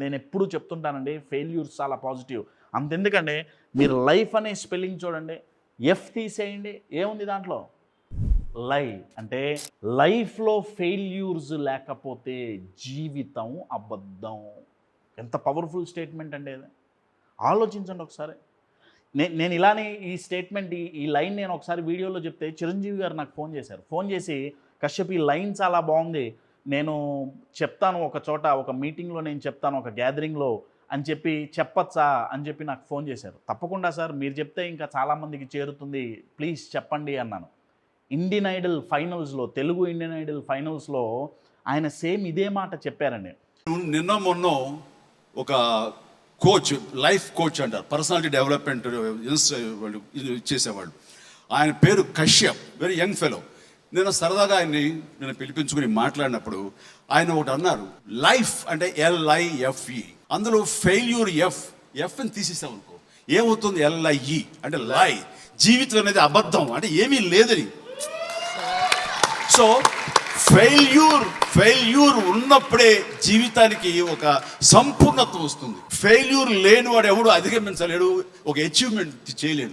నేను ఎప్పుడూ చెప్తుంటానండి, ఫెయిల్యూర్స్ చాలా పాజిటివ్. అంతెందుకండి, మీరు లైఫ్ అనే స్పెల్లింగ్ చూడండి, ఎఫ్ తీసేయండి, ఏముంది దాంట్లో? లై. అంటే లైఫ్లో ఫెయిల్యూర్స్ లేకపోతే జీవితం అబద్ధం. ఎంత పవర్ఫుల్ స్టేట్మెంట్ అండి అది. ఆలోచించండి ఒకసారి. నేను ఇలానే ఈ స్టేట్మెంట్ ఈ లైన్ నేను ఒకసారి వీడియోలో చెప్తే చిరంజీవి గారు నాకు ఫోన్ చేశారు. ఫోన్ చేసి, కశ్యప్ ఈ లైన్ చాలా బాగుంది, నేను చెప్తాను ఒక చోట, ఒక మీటింగ్లో నేను చెప్తాను, ఒక గ్యాదరింగ్లో అని చెప్పి, చెప్పచ్చా అని చెప్పి నాకు ఫోన్ చేశారు. తప్పకుండా సార్, మీరు చెప్తే ఇంకా చాలామందికి చేరుతుంది, ప్లీజ్ చెప్పండి అన్నాను. ఇండియన్ ఐడల్ ఫైనల్స్లో, తెలుగు ఇండియన్ ఐడల్ ఫైనల్స్లో ఆయన సేమ్ ఇదే మాట చెప్పారండి. నిన్న మొన్న ఒక కోచ్, లైఫ్ కోచ్ అంటారు, పర్సనాలిటీ డెవలప్మెంట్ వాళ్ళు ఇచ్చేసేవాళ్ళు. ఆయన పేరు కశ్యప్, వెరీ యంగ్ ఫెలో. నేను సరదాగా ఆయన్ని నేను పిలిపించుకుని మాట్లాడినప్పుడు ఆయన ఒకటి అన్నారు, లైఫ్ అంటే LIFE, అందులో ఫెయిల్యూర్ ఎఫ్ని తీసేసామనుకో ఏమవుతుంది? LIE అంటే లై. జీవితం అనేది అబద్ధం, అంటే ఏమీ లేదని. సో ఫెయిల్యూర్ ఉన్నప్పుడే జీవితానికి ఒక సంపూర్ణత్వం వస్తుంది. ఫెయిల్యూర్ లేనివాడు ఎవడు అధిగమించలేడు, ఒక అచీవ్మెంట్ చేయలేడు.